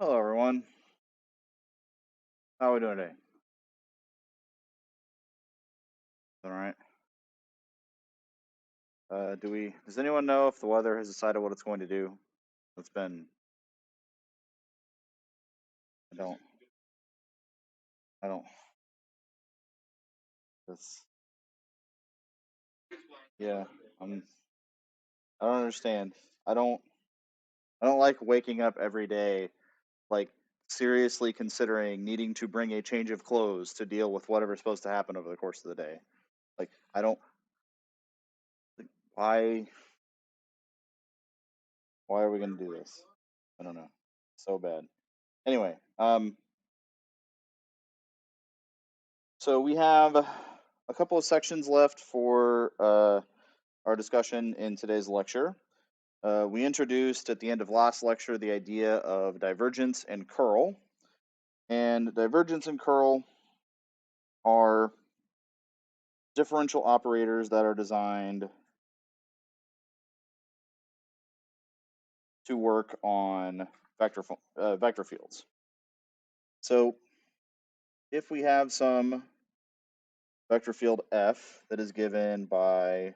Hello, everyone. How are we doing today? All right. Does anyone know if the weather has decided what it's going to do? It's been, I don't, I don't, this, yeah, I'm, I don't understand. I don't, I don't like waking up every day, like seriously considering needing to bring a change of clothes to deal with whatever's supposed to happen over the course of the day. Like, I don't, like, why are we going to do this? I don't know. So bad. Anyway, so we have a couple of sections left for our discussion in today's lecture. We introduced at the end of last lecture the idea of divergence and curl. And divergence and curl are differential operators that are designed to work on vector fields. So if we have some vector field F that is given by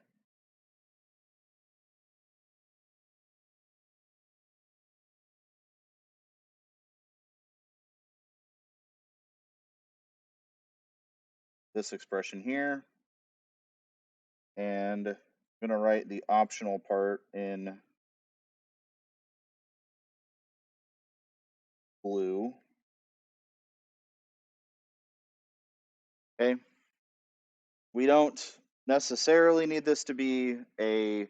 this expression here, and I'm going to write the optional part in blue. Okay. We don't necessarily need this to be a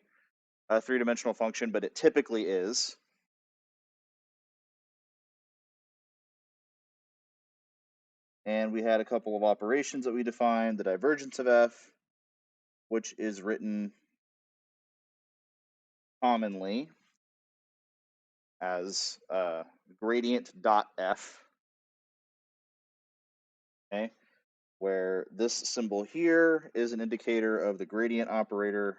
three-dimensional function, but it typically is. And we had a couple of operations that we defined, the divergence of f, which is written commonly as gradient dot f, okay, where this symbol here is an indicator of the gradient operator,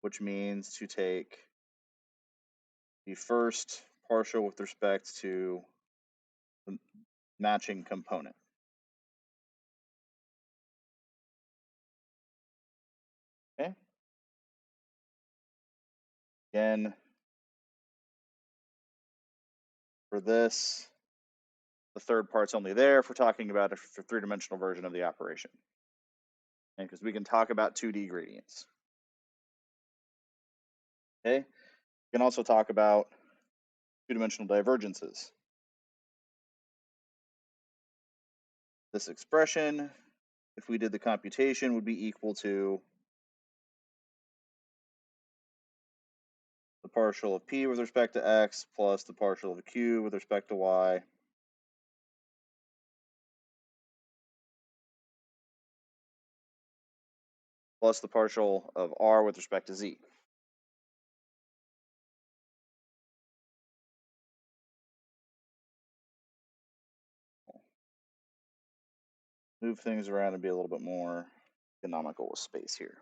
which means to take the first partial with respect to the matching component. Okay. Again, for this, the third part's only there if we're talking about a three-dimensional version of the operation. And because we can talk about 2D gradients. Okay. We can also talk about two-dimensional divergences. This expression, if we did the computation, would be equal to the partial of p with respect to x plus the partial of q with respect to y plus the partial of r with respect to z. Move things around and be a little bit more economical with space here.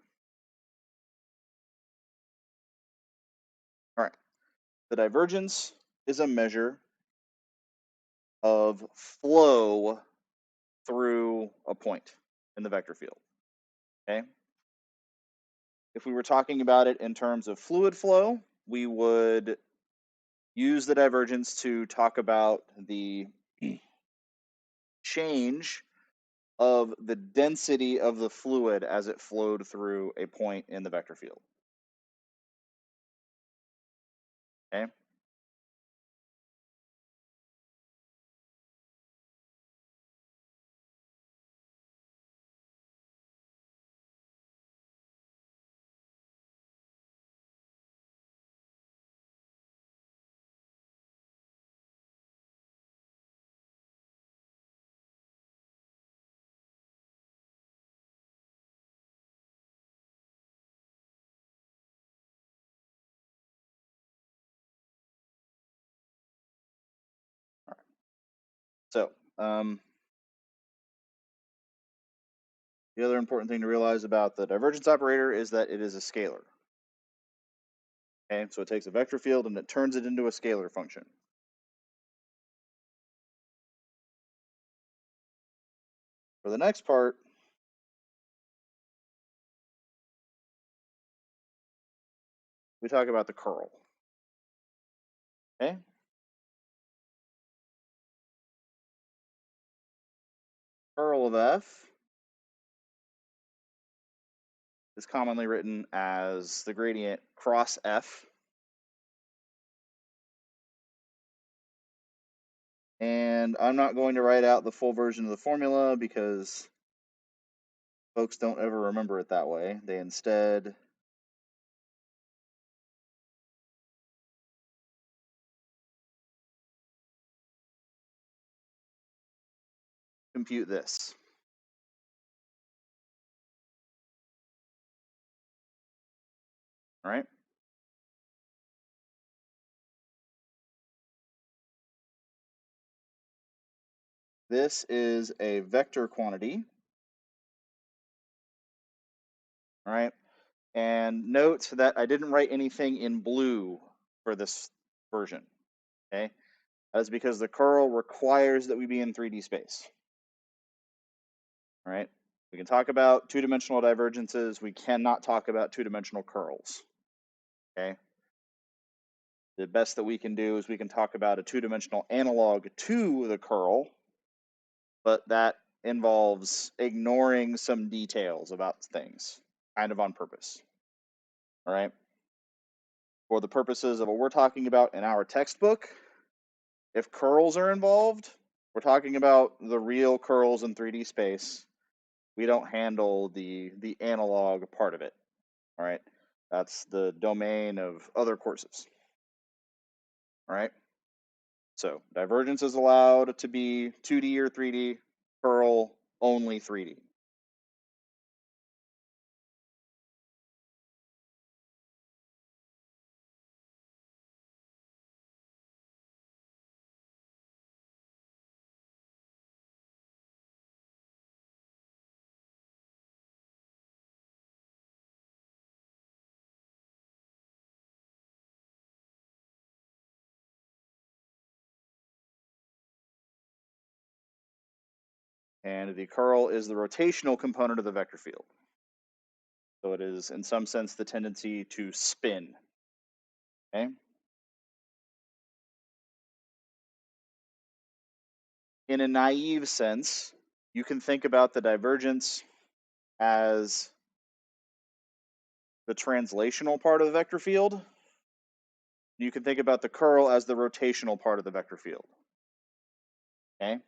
All right. The divergence is a measure of flow through a point in the vector field. Okay. If we were talking about it in terms of fluid flow, we would use the divergence to talk about the change of the density of the fluid as it flowed through a point in the vector field. Okay. All right. So the other important thing to realize about the divergence operator is that it is a scalar. Okay, so it takes a vector field and it turns it into a scalar function. For the next part, we talk about the curl. Okay? Curl of f is commonly written as the gradient cross f. And I'm not going to write out the full version of the formula because folks don't ever remember it that way. They instead compute this. All right? This is a vector quantity. All right? And note that I didn't write anything in blue for this version. Okay? That's because the curl requires that we be in 3D space. All right? We can talk about two-dimensional divergences. We cannot talk about two-dimensional curls. Okay? The best that we can do is we can talk about a two-dimensional analog to the curl, but that involves ignoring some details about things, kind of on purpose. All right? For the purposes of what we're talking about in our textbook, if curls are involved, we're talking about the real curls in 3D space. We don't handle the analog part of it. All right? That's the domain of other courses. All right? So divergence is allowed to be 2D or 3D, curl only 3D. And the curl is the rotational component of the vector field. So it is, in some sense, the tendency to spin. Okay? In a naive sense, you can think about the divergence as the translational part of the vector field. You can think about the curl as the rotational part of the vector field. Okay?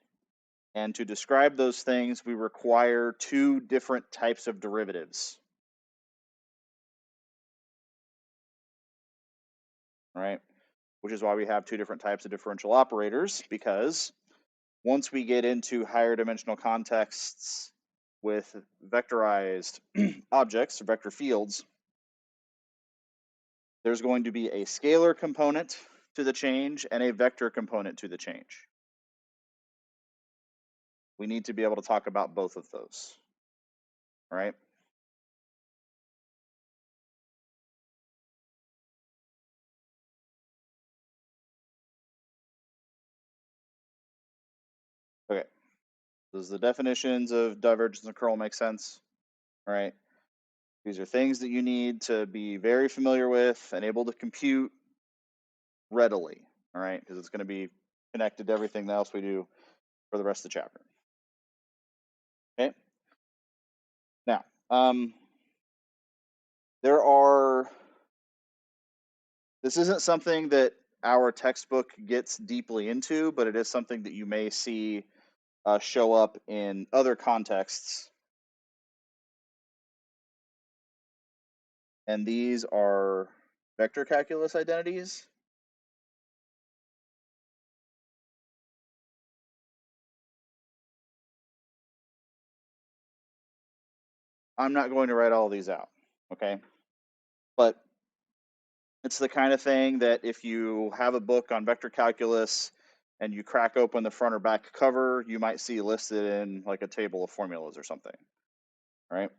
And to describe those things, we require two different types of derivatives. Right? Which is why we have two different types of differential operators, because once we get into higher dimensional contexts with vectorized objects or vector fields, there's going to be a scalar component to the change and a vector component to the change. We need to be able to talk about both of those, right? Okay, does the definitions of divergence and curl make sense? All right, these are things that you need to be very familiar with and able to compute readily, all right, because it's going to be connected to everything else we do for the rest of the chapter. Okay, now this isn't something that our textbook gets deeply into, but it is something that you may see show up in other contexts. And these are vector calculus identities. I'm not going to write all of these out, okay? But it's the kind of thing that if you have a book on vector calculus and you crack open the front or back cover, you might see listed in like a table of formulas or something, right?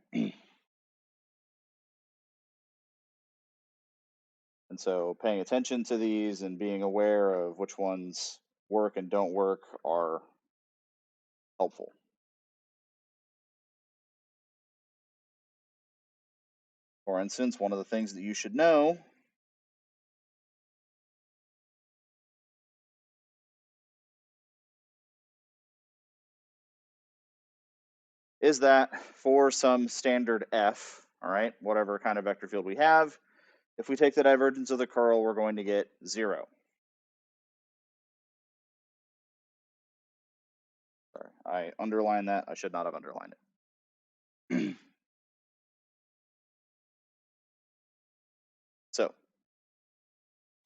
And so paying attention to these and being aware of which ones work and don't work are helpful. For instance, one of the things that you should know is that for some standard f, all right, whatever kind of vector field we have, if we take the divergence of the curl, we're going to get 0. Sorry, I underlined that. I should not have underlined it. So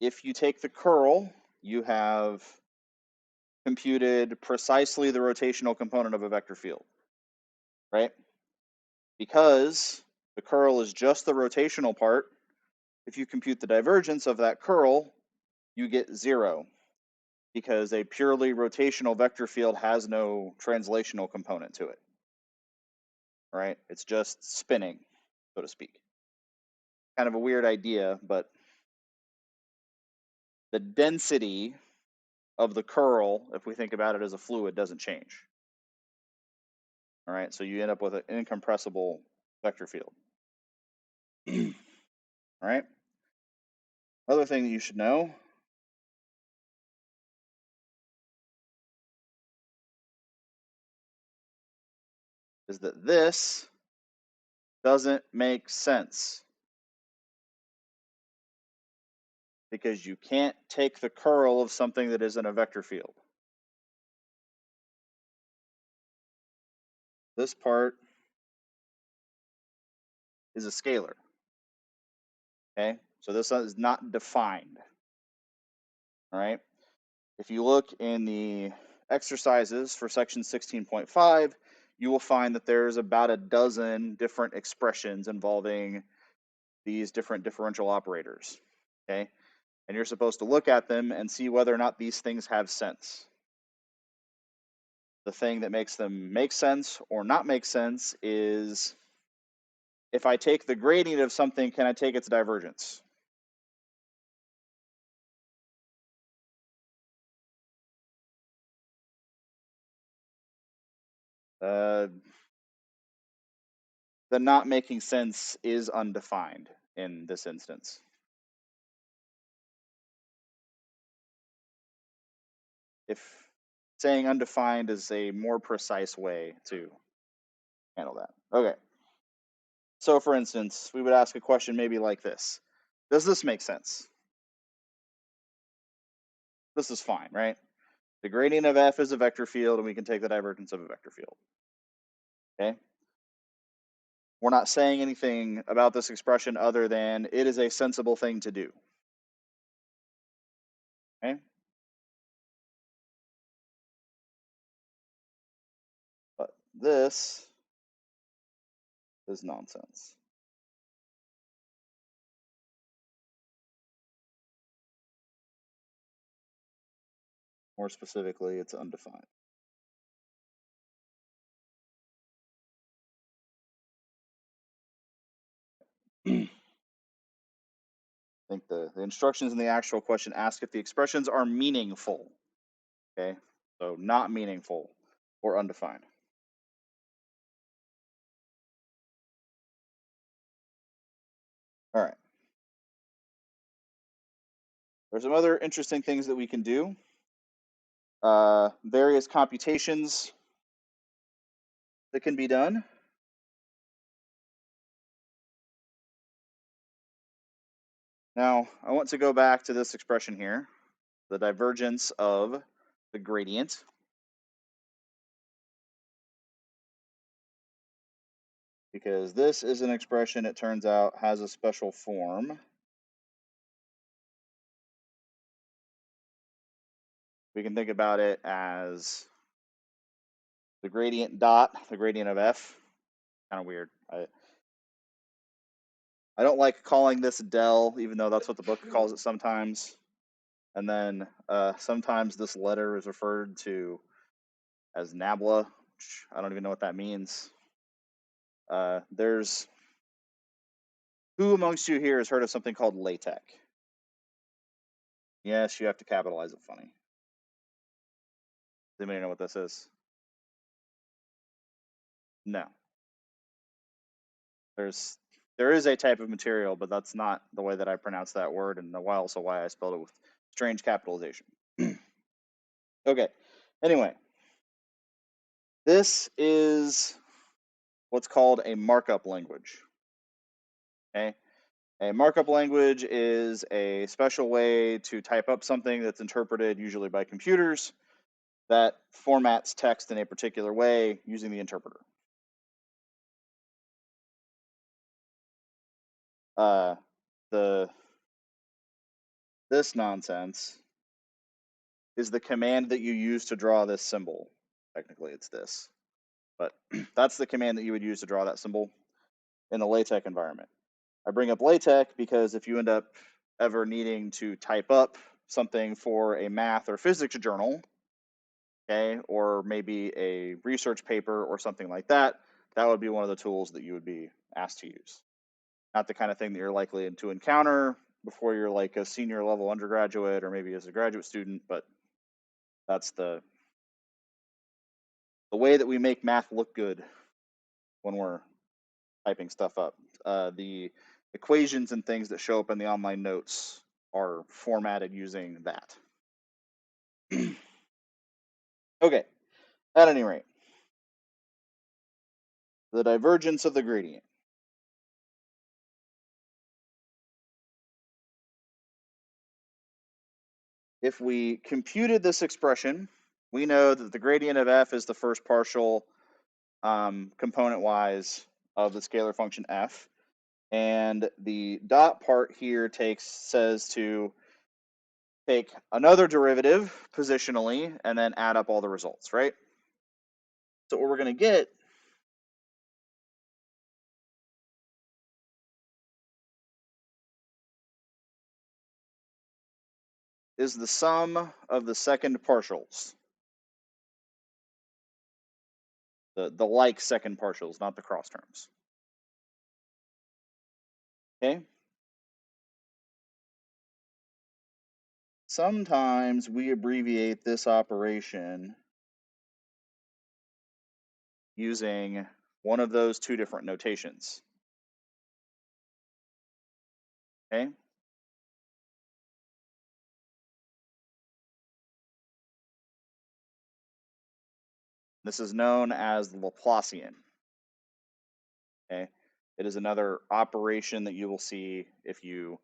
if you take the curl, you have computed precisely the rotational component of a vector field, right? Because the curl is just the rotational part, if you compute the divergence of that curl, you get 0, because a purely rotational vector field has no translational component to it, right? It's just spinning, so to speak. Kind of a weird idea, but the density of the curl, if we think about it as a fluid, doesn't change. All right, so you end up with an incompressible vector field. All right. Other thing that you should know is that this doesn't make sense, because you can't take the curl of something that isn't a vector field. This part is a scalar. Okay, so this is not defined. All right, if you look in the exercises for section 16.5, you will find that there's about a dozen different expressions involving these different differential operators. Okay, and you're supposed to look at them and see whether or not these things have sense. The thing that makes them make sense or not make sense is, if I take the gradient of something, can I take its divergence? The not making sense is undefined in this instance. If saying undefined is a more precise way to handle that. Okay. So for instance, we would ask a question maybe like this. Does this make sense? This is fine, right? The gradient of f is a vector field, and we can take the divergence of a vector field. Okay. We're not saying anything about this expression other than it is a sensible thing to do. Okay. But this is nonsense. More specifically, it's undefined. I think the instructions in the actual question ask if the expressions are meaningful. Okay, so not meaningful or undefined. All right. There's some other interesting things that we can do. Various computations that can be done. Now, I want to go back to this expression here, the divergence of the gradient. Because this is an expression, it turns out, has a special form. We can think about it as the gradient dot, the gradient of f. Kind of weird. I don't like calling this del, even though that's what the book calls it sometimes. And then sometimes this letter is referred to as nabla, which I don't even know what that means. There's, who amongst you here has heard of something called LaTeX? Yes, you have to capitalize it funny. Does anybody know what this is? No. There is a type of material, but that's not the way that I pronounce that word, and also why I spelled it with strange capitalization. Okay. Anyway, this is what's called a markup language. Okay. A markup language is a special way to type up something that's interpreted usually by computers that formats text in a particular way using the interpreter. This nonsense is the command that you use to draw this symbol. Technically, it's this, but that's the command that you would use to draw that symbol in the LaTeX environment. I bring up LaTeX because if you end up ever needing to type up something for a math or physics journal, okay, or maybe a research paper or something like that, that would be one of the tools that you would be asked to use. Not the kind of thing that you're likely to encounter before you're like a senior level undergraduate or maybe as a graduate student, but that's the way that we make math look good when we're typing stuff up. The equations and things that show up in the online notes are formatted using that. Okay, at any rate, the divergence of the gradient. If we computed this expression, we know that the gradient of f is the first partial component-wise of the scalar function f. And the dot part here says to take another derivative positionally and then add up all the results, right? So what we're going to get is the sum of the second partials. The like second partials, not the cross terms. Okay? Sometimes we abbreviate this operation using one of those two different notations. Okay? This is known as the Laplacian. Okay? It is another operation that you will see if you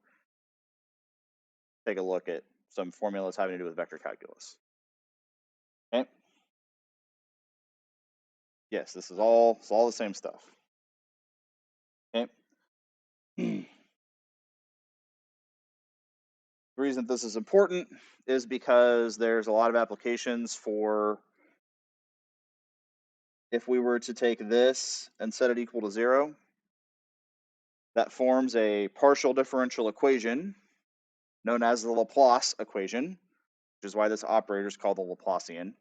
take a look at some formulas having to do with vector calculus. Okay? Yes, this is all the same stuff. Okay? The reason this is important is because there's a lot of applications for if we were to take this and set it equal to 0, that forms a partial differential equation known as the Laplace equation, which is why this operator is called the Laplacian.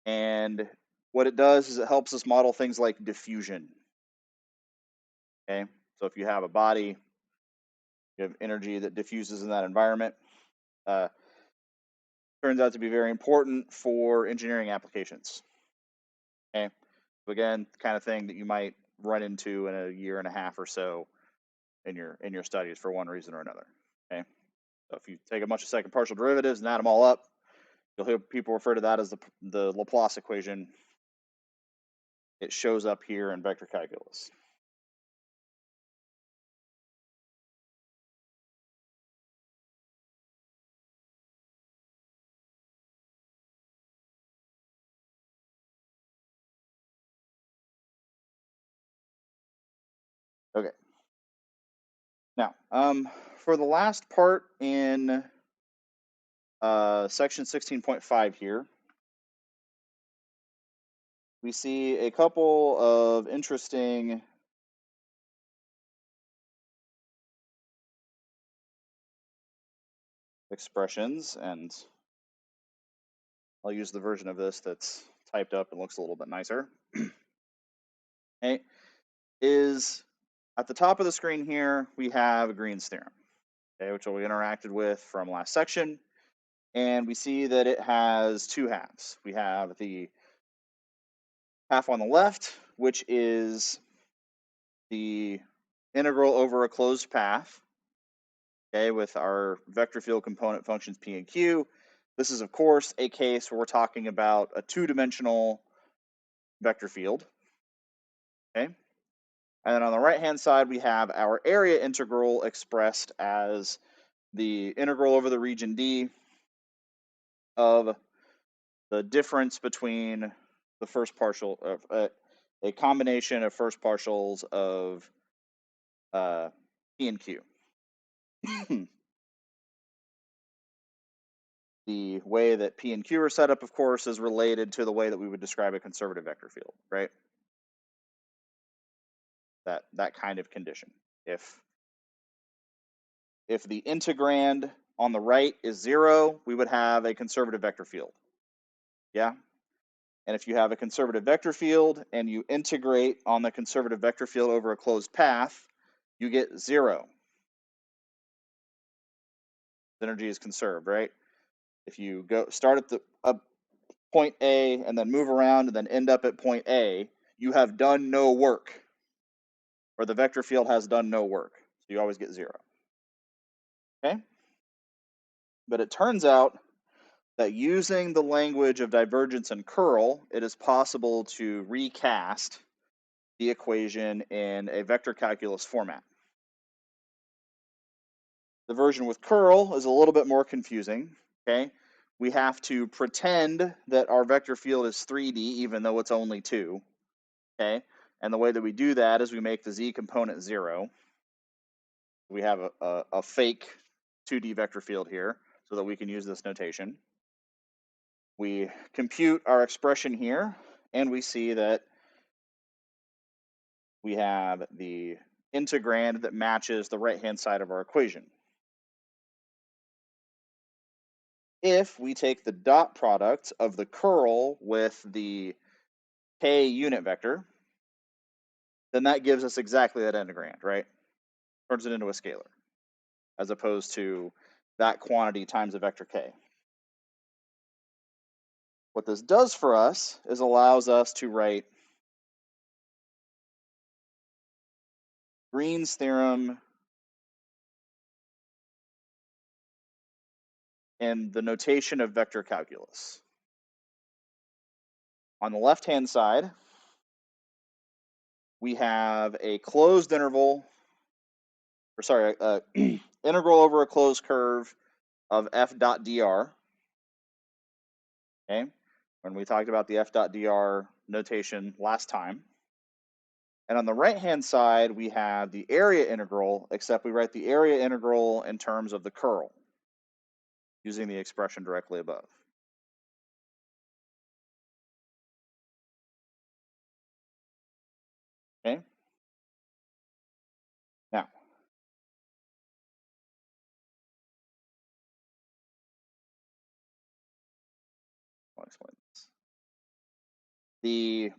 And what it does is it helps us model things like diffusion. Okay, so if you have a body, you have energy that diffuses in that environment. Turns out to be very important for engineering applications. Okay, so again, the kind of thing that you might run into in a year and a half or so in your studies for one reason or another. Okay, so if you take a bunch of second partial derivatives and add them all up, you'll hear people refer to that as the Laplace equation. It shows up here in vector calculus. Okay. Now, for the last part in section 16.5 here, we see a couple of interesting expressions, and I'll use the version of this that's typed up and looks a little bit nicer. Okay, is at the top of the screen here, we have Green's theorem. okay, which we interacted with from last section. And we see that it has two halves. We have the half on the left, which is the integral over a closed path, okay, with our vector field component functions p and q. This is, of course, a case where we're talking about a two-dimensional vector field, okay? And then on the right-hand side, we have our area integral expressed as the integral over the region D of the difference between the first partial of a combination of first partials of P and Q. The way that P and Q are set up, of course, is related to the way that we would describe a conservative vector field, right? That kind of condition. If the integrand on the right is 0, we would have a conservative vector field. Yeah? And if you have a conservative vector field and you integrate on the conservative vector field over a closed path, you get 0. Energy is conserved, right? If you start at the point A and then move around and then end up at point A, you have done no work, or the vector field has done no work. So you always get 0. Okay? But it turns out that using the language of divergence and curl, it is possible to recast the equation in a vector calculus format. The version with curl is a little bit more confusing, okay? We have to pretend that our vector field is 3D even though it's only 2, okay? And the way that we do that is we make the z component 0. We have a fake 2D vector field here so that we can use this notation. We compute our expression here, and we see that we have the integrand that matches the right-hand side of our equation. If we take the dot product of the curl with the k unit vector, then that gives us exactly that integrand, right? Turns it into a scalar, as opposed to that quantity times a vector k. What this does for us is allows us to write Green's theorem in the notation of vector calculus. On the left-hand side, we have a closed interval, or sorry, integral over a closed curve of f dot dr. Okay, when we talked about the f dot dr notation last time. And on the right-hand side, we have the area integral, except we write the area integral in terms of the curl, using the expression directly above. Okay. Now, I'll explain this. The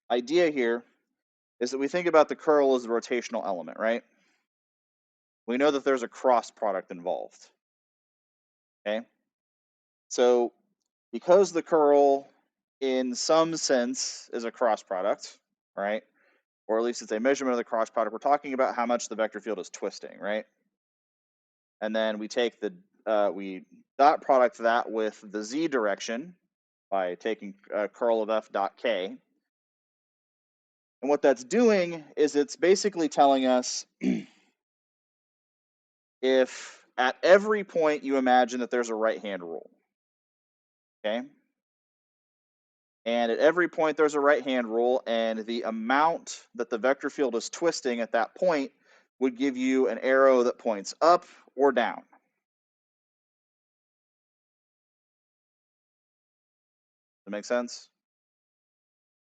idea here is that we think about the curl as the rotational element, right? We know that there's a cross product involved. Okay. So because the curl in some sense is a cross product, right? Or at least it's a measurement of the cross product, we're talking about how much the vector field is twisting, right? And then we take the, we dot product that with the z direction by taking curl of f dot k. And what that's doing is it's basically telling us if at every point you imagine that there's a right-hand rule, okay? And at every point there's a right-hand rule, and the amount that the vector field is twisting at that point would give you an arrow that points up or down. Does that make sense?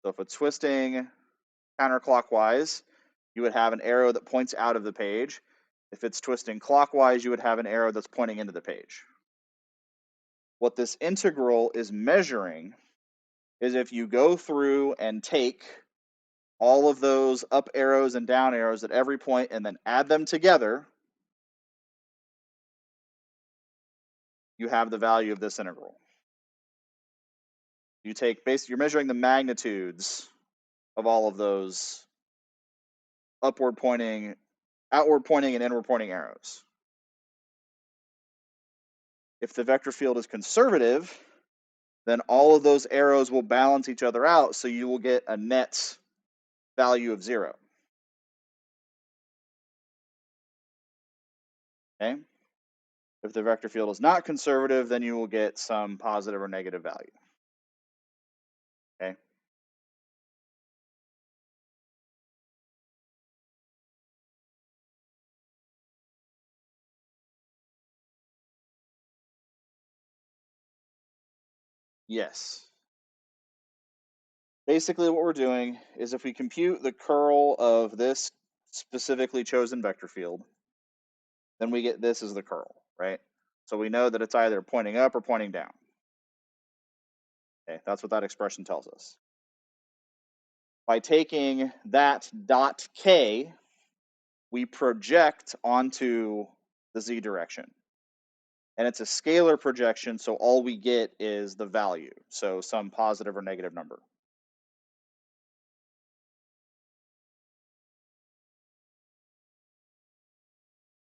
So if it's twisting counterclockwise, you would have an arrow that points out of the page. If it's twisting clockwise, you would have an arrow that's pointing into the page. What this integral is measuring is if you go through and take all of those up arrows and down arrows at every point and then add them together, you have the value of this integral. You take you're measuring the magnitudes of all of those outward pointing, and inward pointing arrows. If the vector field is conservative, then all of those arrows will balance each other out, so you will get a net value of 0. Okay? If the vector field is not conservative, then you will get some positive or negative value. Okay? Yes. Basically what we're doing is if we compute the curl of this specifically chosen vector field, then we get this as the curl, right? So we know that it's either pointing up or pointing down. Okay, that's what that expression tells us. By taking that dot k, we project onto the z direction. And it's a scalar projection, so all we get is the value, so some positive or negative number.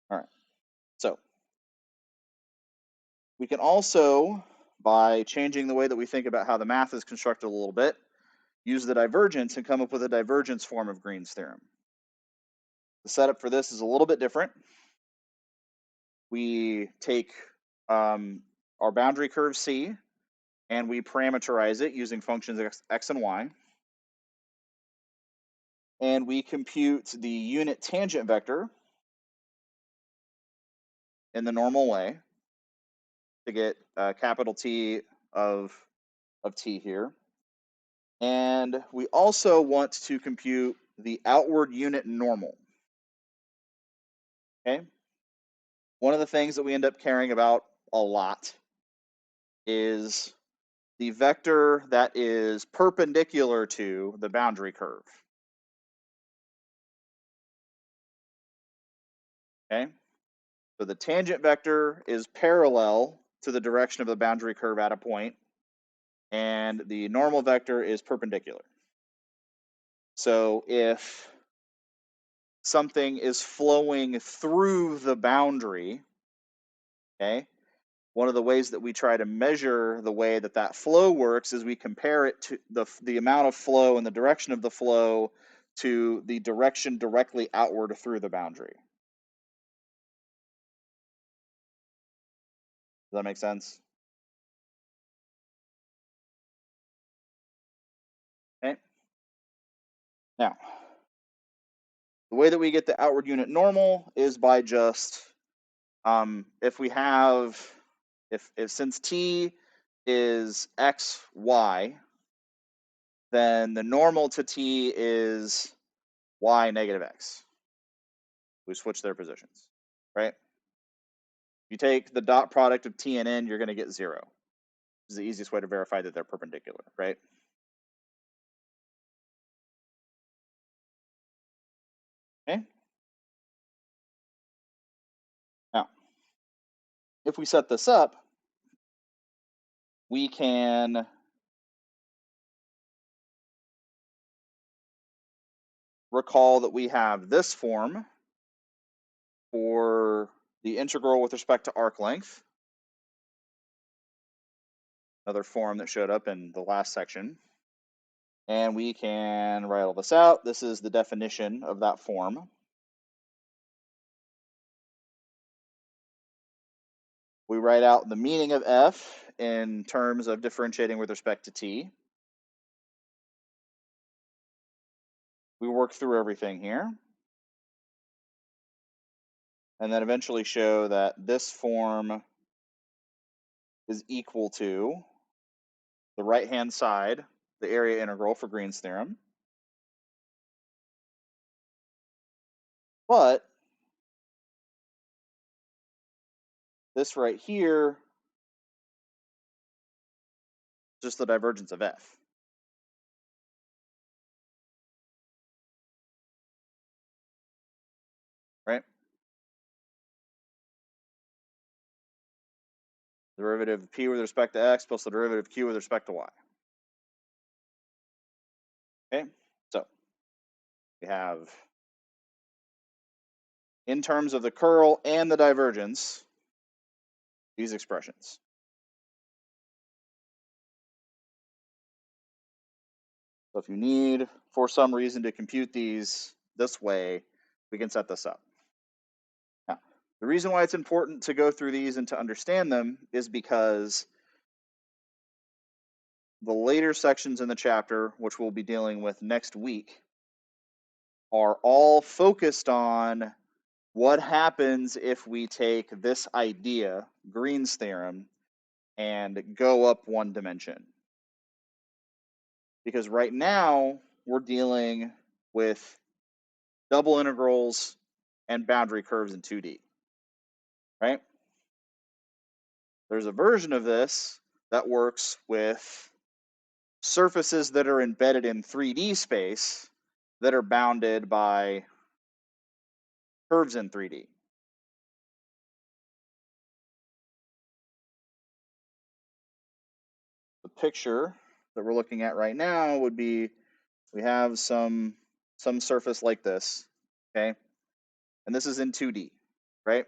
All right, so we can also, by changing the way that we think about how the math is constructed a little bit, use the divergence and come up with a divergence form of Green's theorem. The setup for this is a little bit different. We take our boundary curve C and we parameterize it using functions x and y. And we compute the unit tangent vector in the normal way to get capital T of t here. And we also want to compute the outward unit normal. Okay. One of the things that we end up caring about a lot is the vector that is perpendicular to the boundary curve. Okay. So the tangent vector is parallel to the direction of the boundary curve at a point, and the normal vector is perpendicular. So if something is flowing through the boundary, okay, one of the ways that we try to measure the way that that flow works is we compare it to the amount of flow and the direction of the flow to the direction directly outward through the boundary. Does that make sense? Okay. Now, the way that we get the outward unit normal is by just if we have if since t is x, y, then the normal to t is y negative x. We switch their positions, right? If you take the dot product of t and n, you're going to get 0. This is the easiest way to verify that they're perpendicular, right? Okay. Now, if we set this up, we can recall that we have this form for the integral with respect to arc length, another form that showed up in the last section. And we can write all this out. This is the definition of that form. We write out the meaning of f in terms of differentiating with respect to t. We work through everything here. And then eventually show that this form is equal to the right-hand side, the area integral for Green's theorem. But this right here, just the divergence of f. Right? Derivative of p with respect to x plus the derivative of q with respect to y. Okay, so we have, in terms of the curl and the divergence, these expressions. So if you need, for some reason, to compute these this way, we can set this up. Now, the reason why it's important to go through these and to understand them is because the later sections in the chapter, which we'll be dealing with next week, are all focused on what happens if we take this idea, Green's theorem, and go up one dimension. Because right now, we're dealing with double integrals and boundary curves in 2D, right? There's a version of this that works with surfaces that are embedded in 3D space that are bounded by curves in 3D. The picture that we're looking at right now would be, we have some surface like this, okay? And this is in 2D, right?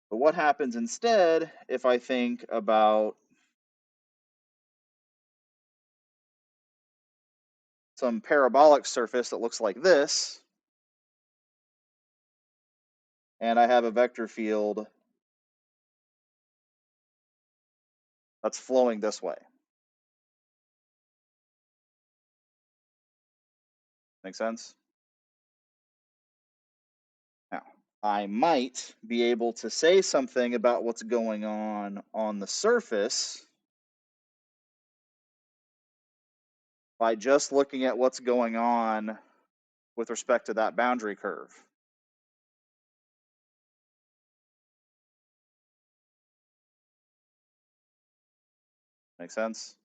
But what happens instead if I think about some parabolic surface that looks like this, and I have a vector field that's flowing this way? Make sense? Now, I might be able to say something about what's going on the surface by just looking at what's going on with respect to that boundary curve. Make sense?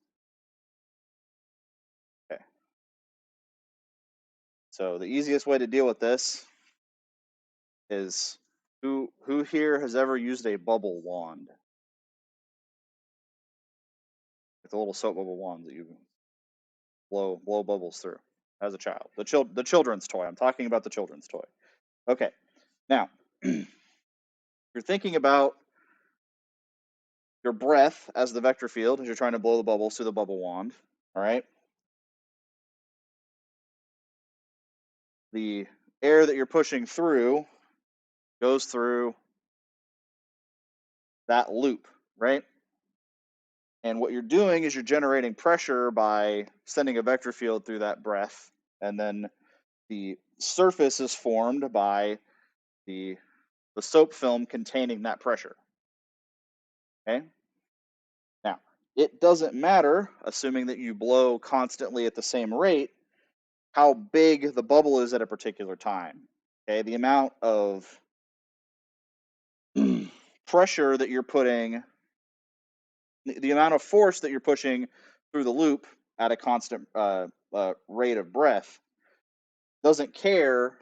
Okay. So the easiest way to deal with this is, who here has ever used a bubble wand? It's a little soap bubble wand that you blow bubbles through as a child. The children's toy. I'm talking about the children's toy. Okay. Now, you're thinking about your breath as the vector field as you're trying to blow the bubbles through the bubble wand. All right. The air that you're pushing through goes through that loop, right? And what you're doing is you're generating pressure by sending a vector field through that breath, and then the surface is formed by the soap film containing that pressure. Okay. Now, it doesn't matter, assuming that you blow constantly at the same rate, how big the bubble is at a particular time. Okay, the amount of pressure that you're putting, the amount of force that you're pushing through the loop at a constant rate of breath doesn't care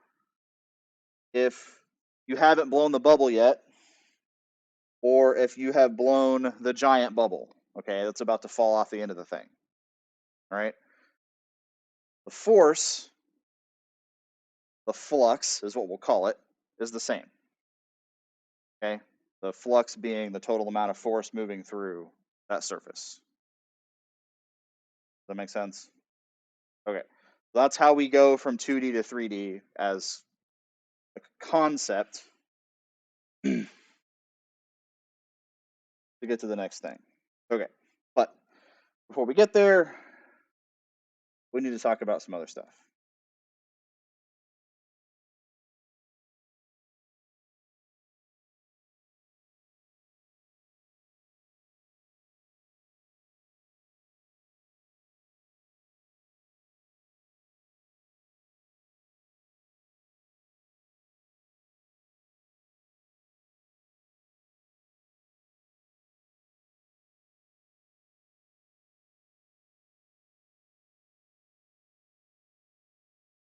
if you haven't blown the bubble yet or if you have blown the giant bubble, okay, that's about to fall off the end of the thing. All right. The force, the flux is what we'll call it, is the same. Okay. The flux being the total amount of force moving through that surface. Does that make sense? Okay. So that's how we go from 2D to 3D as a concept to get to the next thing. Okay. But before we get there, we need to talk about some other stuff.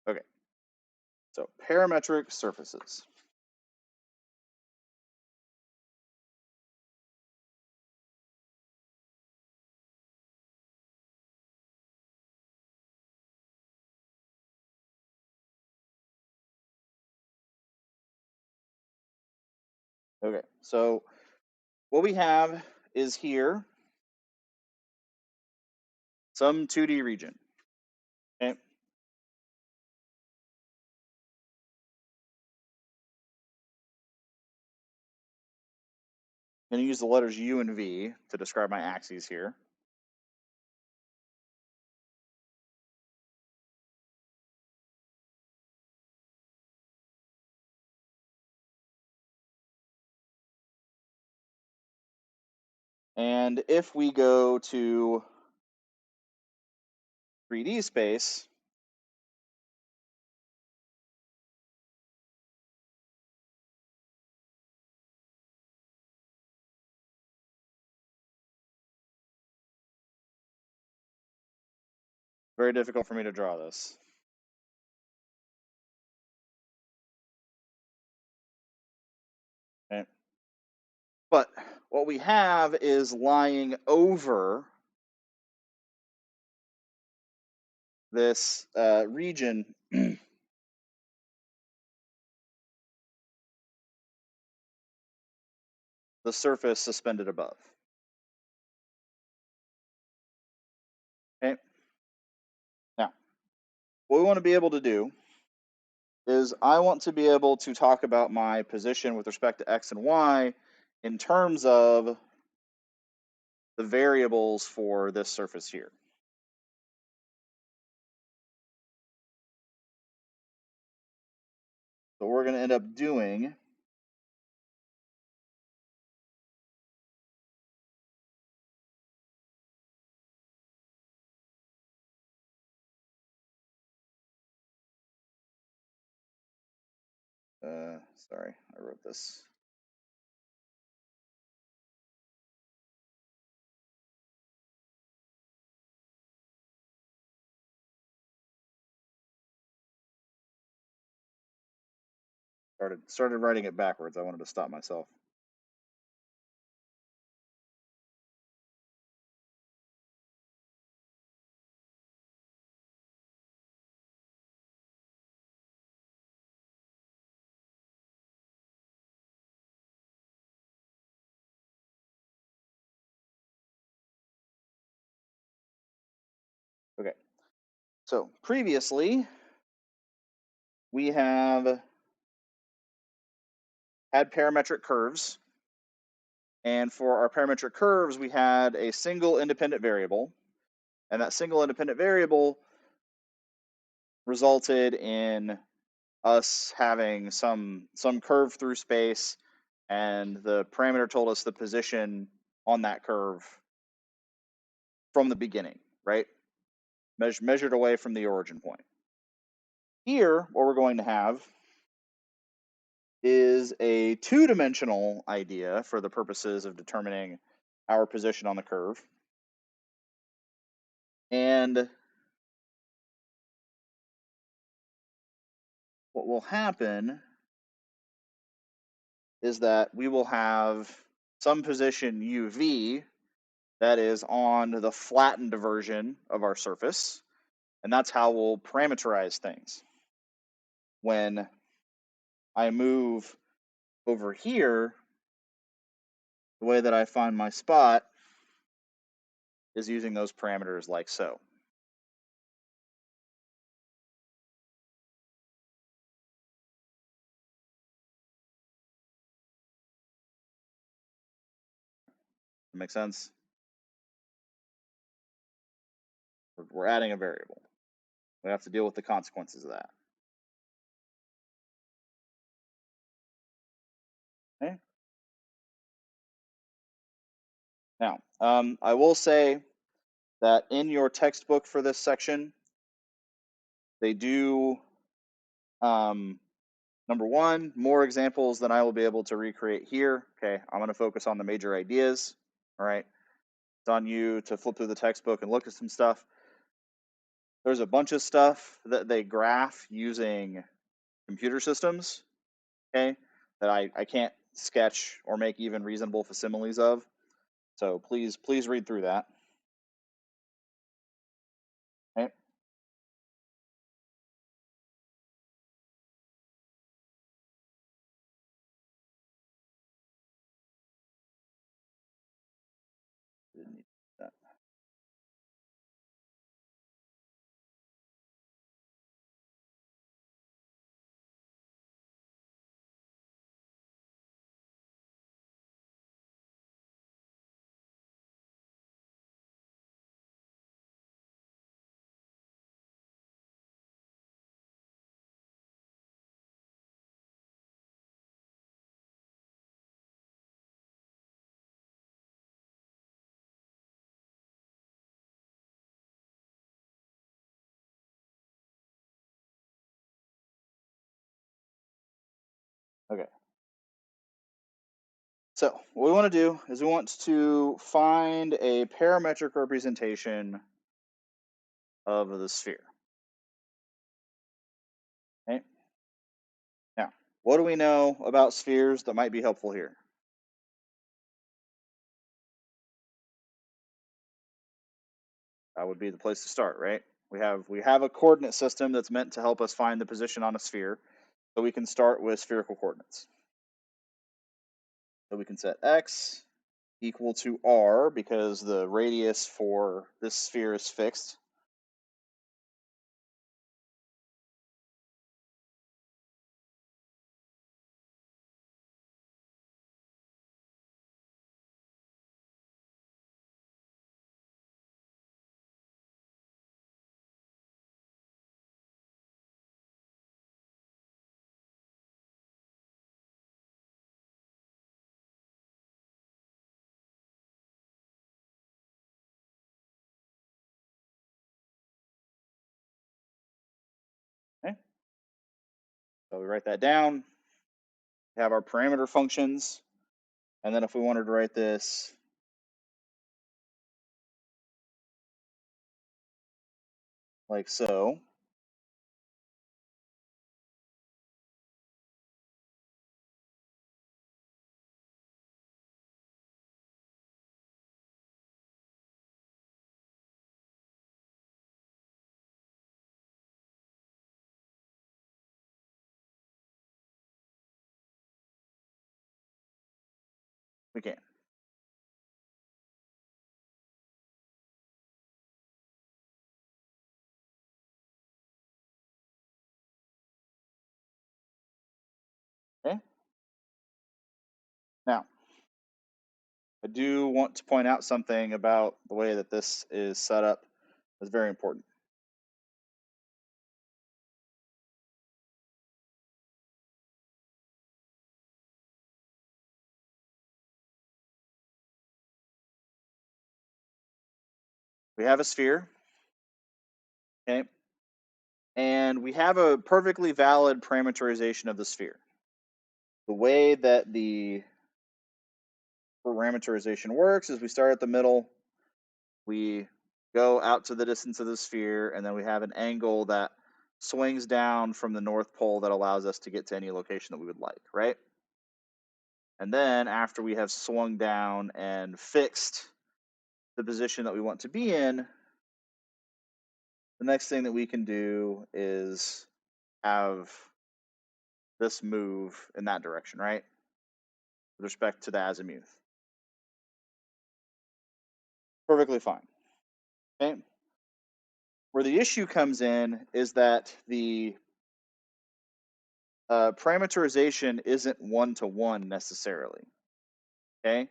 Okay. So parametric surfaces. Okay, so what we have is here some 2D region. Okay. I'm going to use the letters U and V to describe my axes here. And if we go to 3D space, very difficult for me to draw this. Okay. But what we have is lying over this region the surface suspended above. Okay. Now, what we want to be able to do is I want to be able to talk about my position with respect to X and Y in terms of the variables for this surface here. So we're going to end up doing sorry, I wrote this. Started writing it backwards. I wanted to stop myself. Okay. So previously, we have had parametric curves. And for our parametric curves, we had a single independent variable. And that single independent variable resulted in us having some curve through space, and the parameter told us the position on that curve from the beginning, right? Measured away from the origin point. Here, what we're going to have is a two-dimensional idea for the purposes of determining our position on the curve. And what will happen is that we will have some position UV that is on the flattened version of our surface, and that's how we'll parameterize things. When I move over here, the way that I find my spot is using those parameters like so. That make sense? We're adding a variable. We have to deal with the consequences of that. Okay. Now, I will say that in your textbook for this section, they do, number one, more examples than I will be able to recreate here. Okay, I'm going to focus on the major ideas. All right, it's on you to flip through the textbook and look at some stuff. There's a bunch of stuff that they graph using computer systems, okay, that I can't sketch or make even reasonable facsimiles of. So please read through that. Okay. So what we want to do is we want to find a parametric representation of the sphere. Okay. Now, what do we know about spheres that might be helpful here? That would be the place to start, right? We have a coordinate system that's meant to help us find the position on a sphere, so we can start with spherical coordinates. So we can set x equal to r because the radius for this sphere is fixed. Okay, so we write that down. We have our parameter functions, and then if we wanted to write this like so, we can. Okay. Now, I do want to point out something about the way that this is set up that's very important. We have a sphere, okay, and we have a perfectly valid parameterization of the sphere. The way that the parameterization works is we start at the middle, we go out to the distance of the sphere, and then we have an angle that swings down from the North Pole that allows us to get to any location that we would like, right? And then after we have swung down and fixed the position that we want to be in, the next thing that we can do is have this move in that direction, right? With respect to the azimuth. Perfectly fine. Okay. Where the issue comes in is that the parameterization isn't one-to-one necessarily. Okay.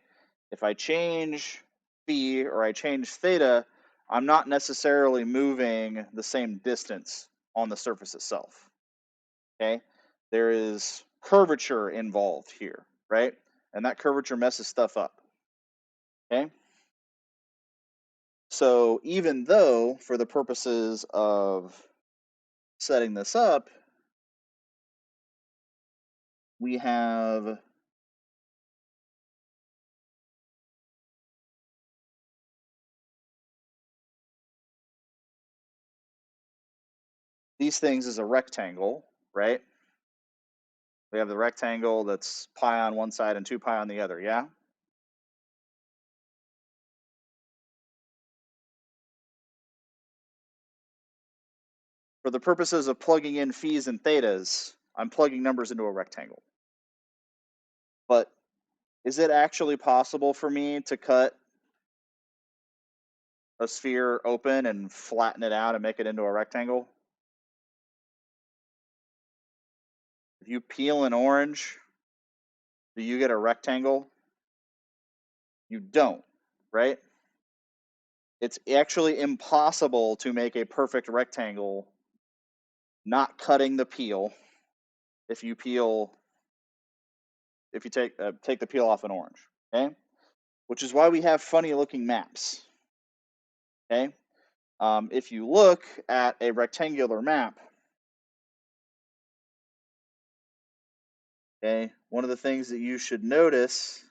If I change phi or I change theta, I'm not necessarily moving the same distance on the surface itself. Okay. There is curvature involved here, right? And that curvature messes stuff up. Okay. So even though, for the purposes of setting this up, we have these things as a rectangle, right? We have the rectangle that's pi on one side and 2 pi on the other, yeah? For the purposes of plugging in phis and thetas, I'm plugging numbers into a rectangle. But is it actually possible for me to cut a sphere open and flatten it out and make it into a rectangle? If you peel an orange, do you get a rectangle? You don't, right? It's actually impossible to make a perfect rectangle not cutting the peel if you take the peel off an orange, okay? Which is why we have funny looking maps, okay? If you look at a rectangular map, okay, one of the things that you should notice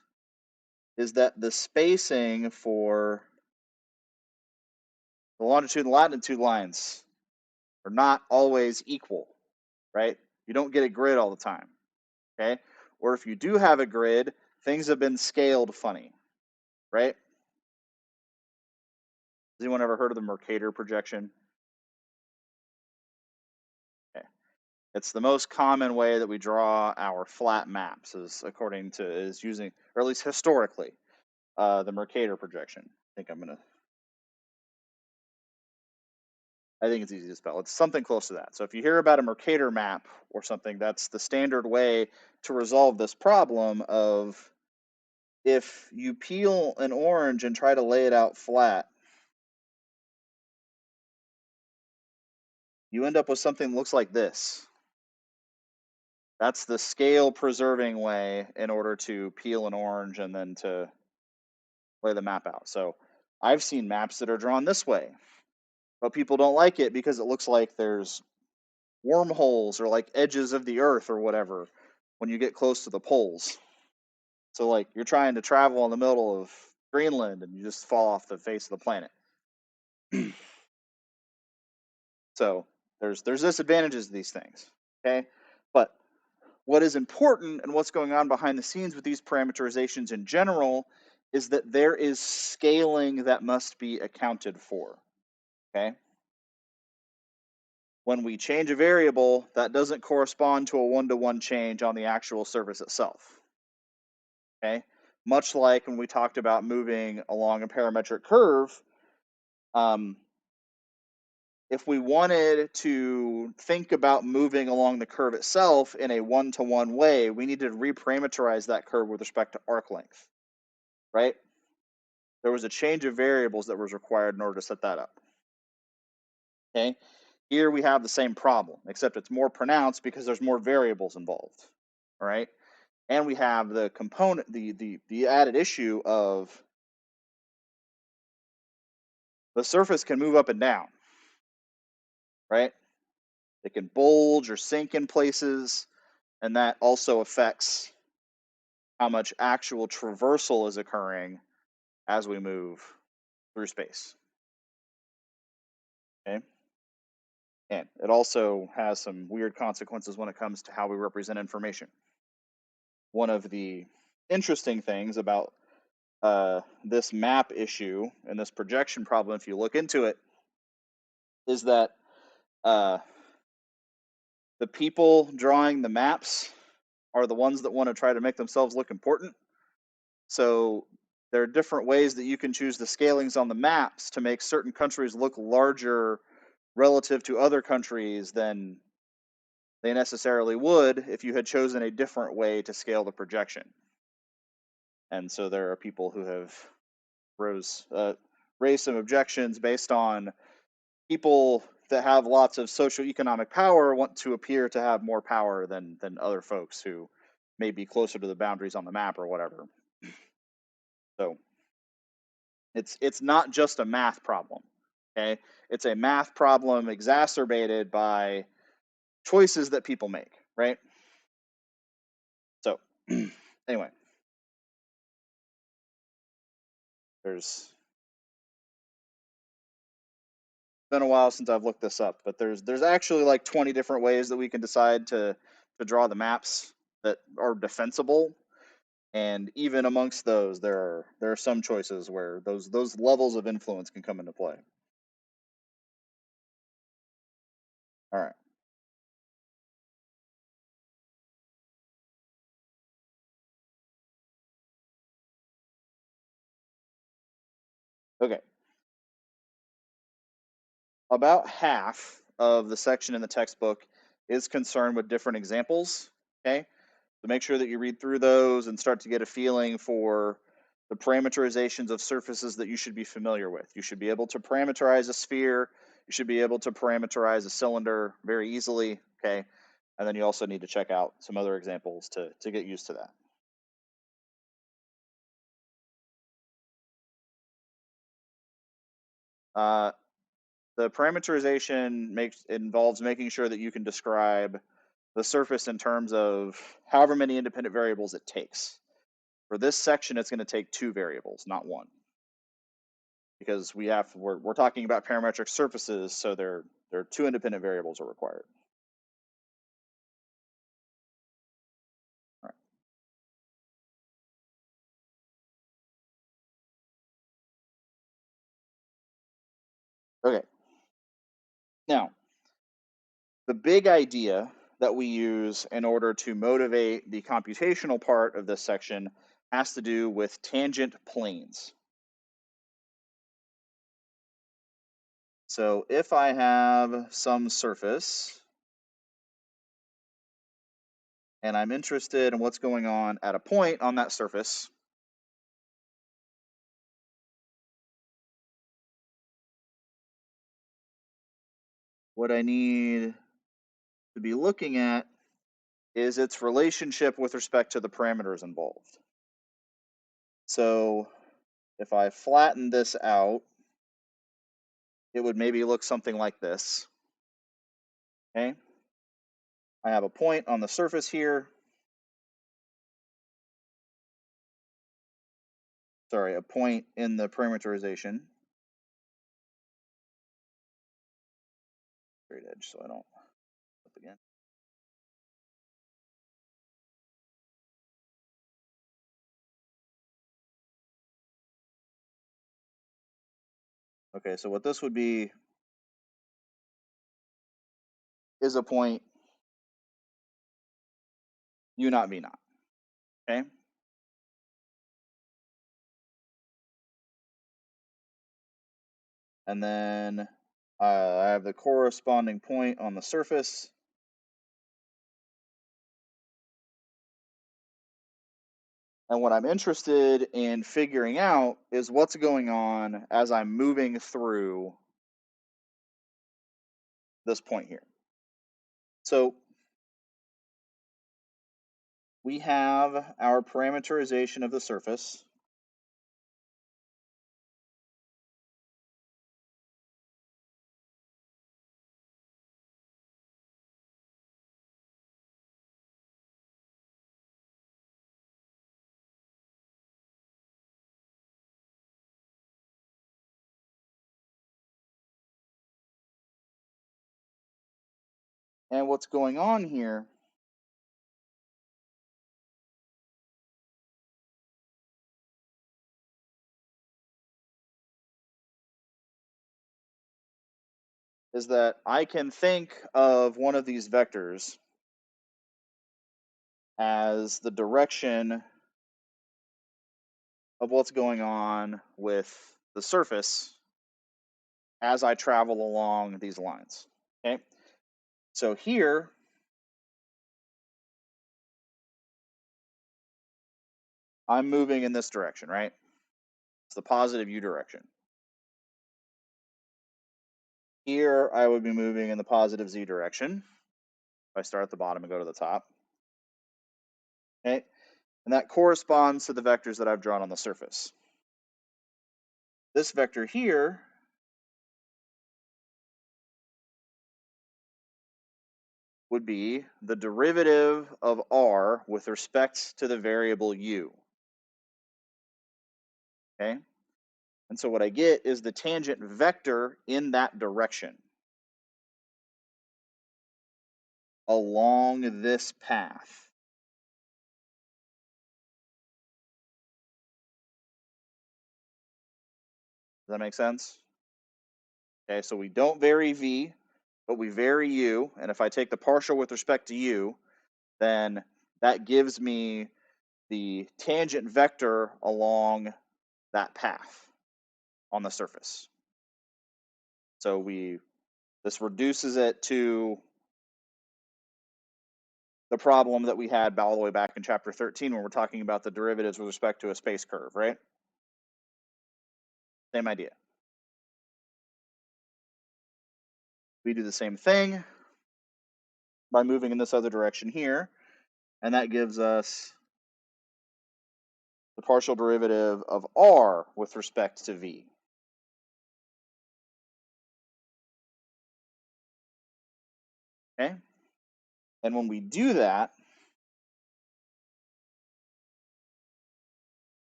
is that the spacing for the longitude and latitude lines are not always equal, right? You don't get a grid all the time, okay? Or if you do have a grid, things have been scaled funny, right? Has anyone ever heard of the Mercator projection? Okay. It's the most common way that we draw our flat maps, is using, or at least historically, the Mercator projection. I think it's easy to spell. It's something close to that. So if you hear about a Mercator map or something, that's the standard way to resolve this problem of if you peel an orange and try to lay it out flat, you end up with something that looks like this. That's the scale preserving way in order to peel an orange and then to lay the map out. So I've seen maps that are drawn this way, but people don't like it because it looks like there's wormholes or like edges of the earth or whatever when you get close to the poles. So like you're trying to travel in the middle of Greenland and you just fall off the face of the planet. So there's disadvantages to these things, okay? But what is important and what's going on behind the scenes with these parameterizations in general is that there is scaling that must be accounted for, okay? When we change a variable, that doesn't correspond to a one-to-one change on the actual surface itself, okay? Much like when we talked about moving along a parametric curve, if we wanted to think about moving along the curve itself in a one-to-one way, we need to reparameterize that curve with respect to arc length, right? There was a change of variables that was required in order to set that up. Okay, here we have the same problem, except it's more pronounced because there's more variables involved. All right, and we have the component, the added issue of the surface can move up and down, right? It can bulge or sink in places, and that also affects how much actual traversal is occurring as we move through space. Okay. And it also has some weird consequences when it comes to how we represent information. One of the interesting things about this map issue and this projection problem, if you look into it, is that the people drawing the maps are the ones that want to try to make themselves look important. So there are different ways that you can choose the scalings on the maps to make certain countries look larger relative to other countries than they necessarily would if you had chosen a different way to scale the projection. And so there are people who have raised some objections based on people that have lots of socioeconomic power want to appear to have more power than other folks who may be closer to the boundaries on the map or whatever. So it's not just a math problem, okay? It's a math problem exacerbated by choices that people make, right? So anyway, there's been a while since I've looked this up, but there's actually like 20 different ways that we can decide to draw the maps that are defensible. And even amongst those, there are some choices where those levels of influence can come into play. All right. Okay. About half of the section in the textbook is concerned with different examples. Okay. So make sure that you read through those and start to get a feeling for the parameterizations of surfaces that you should be familiar with. You should be able to parameterize a sphere. You should be able to parameterize a cylinder very easily. Okay. And then you also need to check out some other examples to get used to that. The parameterization involves making sure that you can describe the surface in terms of however many independent variables it takes. For this section, it's going to take two variables, not one, because we're talking about parametric surfaces, so there are two independent variables are required. All right. Okay. Now, the big idea that we use in order to motivate the computational part of this section has to do with tangent planes. So if I have some surface and I'm interested in what's going on at a point on that surface, what I need to be looking at is its relationship with respect to the parameters involved. So if I flatten this out, it would maybe look something like this. Okay. I have a point on the surface here. Sorry, a point in the parameterization. Straight edge, so I don't flip again. Okay, so what this would be is a point U naught V naught. Okay. And then I have the corresponding point on the surface. And what I'm interested in figuring out is what's going on as I'm moving through this point here. So we have our parameterization of the surface. And what's going on here is that I can think of one of these vectors as the direction of what's going on with the surface as I travel along these lines. Okay. So here, I'm moving in this direction, right? It's the positive U direction. Here, I would be moving in the positive Z direction. If I start at the bottom and go to the top. Okay. And that corresponds to the vectors that I've drawn on the surface. This vector here would be the derivative of R with respect to the variable U. Okay. And so what I get is the tangent vector in that direction along this path. Does that make sense? Okay, so we don't vary V, but we vary U. And if I take the partial with respect to U, then that gives me the tangent vector along that path on the surface. So this reduces it to the problem that we had all the way back in chapter 13 when we're talking about the derivatives with respect to a space curve, right? Same idea. We do the same thing by moving in this other direction here, and that gives us the partial derivative of R with respect to V. Okay? And when we do that,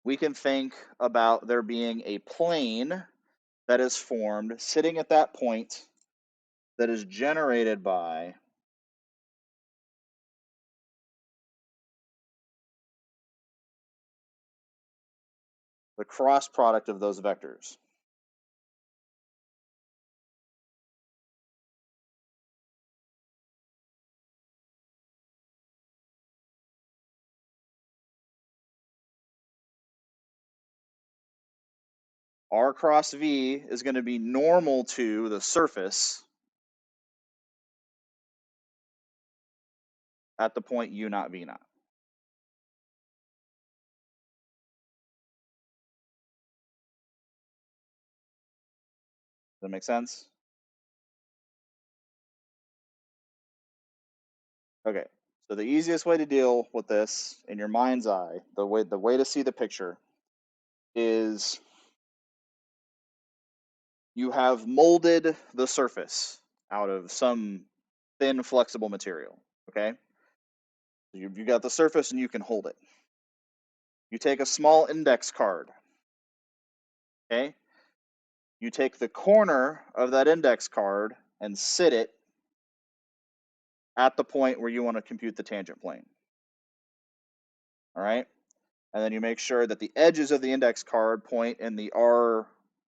we can think about there being a plane that is formed sitting at that point that is generated by the cross product of those vectors. R cross V is going to be normal to the surface at the point U naught V naught. Does that make sense? Okay, so the easiest way to deal with this in your mind's eye, the way to see the picture is you have molded the surface out of some thin, flexible material, okay? You got the surface and you can hold it. You take a small index card, okay? You take the corner of that index card and sit it at the point where you want to compute the tangent plane, all right? And then you make sure that the edges of the index card point in the R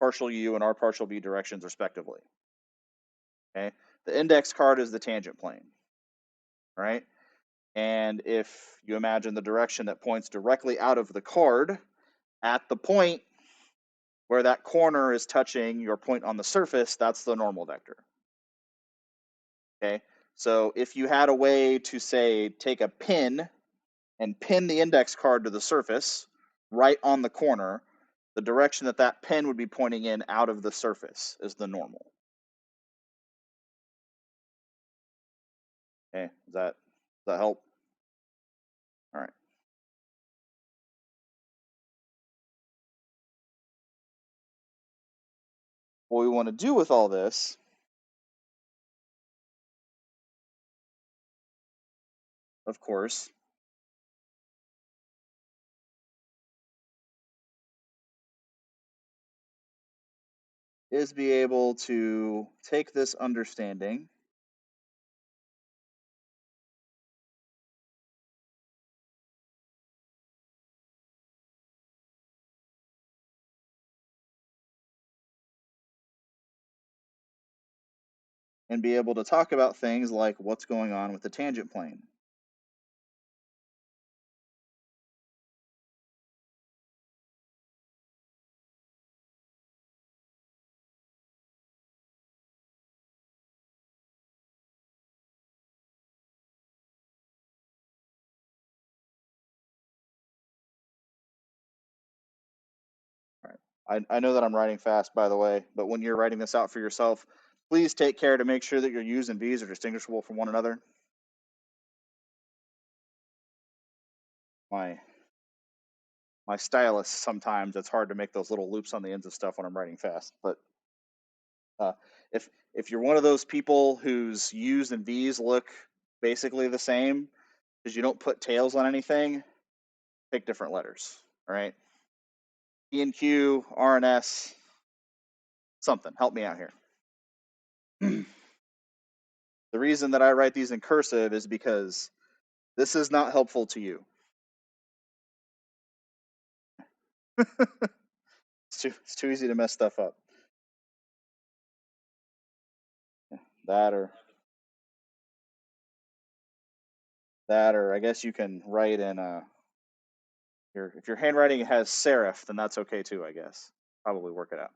partial U and R partial V directions respectively, okay? The index card is the tangent plane, right? And if you imagine the direction that points directly out of the card at the point where that corner is touching your point on the surface, that's the normal vector. Okay, so if you had a way to say take a pin and pin the index card to the surface right on the corner, the direction that that pin would be pointing in out of the surface is the normal. Okay, does that help? All right. What we want to do with all this of course, is be able to take this understanding and be able to talk about things like what's going on with the tangent plane. All right. I know that I'm writing fast, by the way, but when you're writing this out for yourself, please take care to make sure that your U's and V's are distinguishable from one another. My stylus, sometimes it's hard to make those little loops on the ends of stuff when I'm writing fast. But if you're one of those people whose U's and V's look basically the same because you don't put tails on anything, pick different letters. All right. E and Q, R and S, something. Help me out here. The reason that I write these in cursive is because this is not helpful to you. It's too easy to mess stuff up. That or I guess you can write in if your handwriting has serif, then that's okay too, I guess. Probably work it out.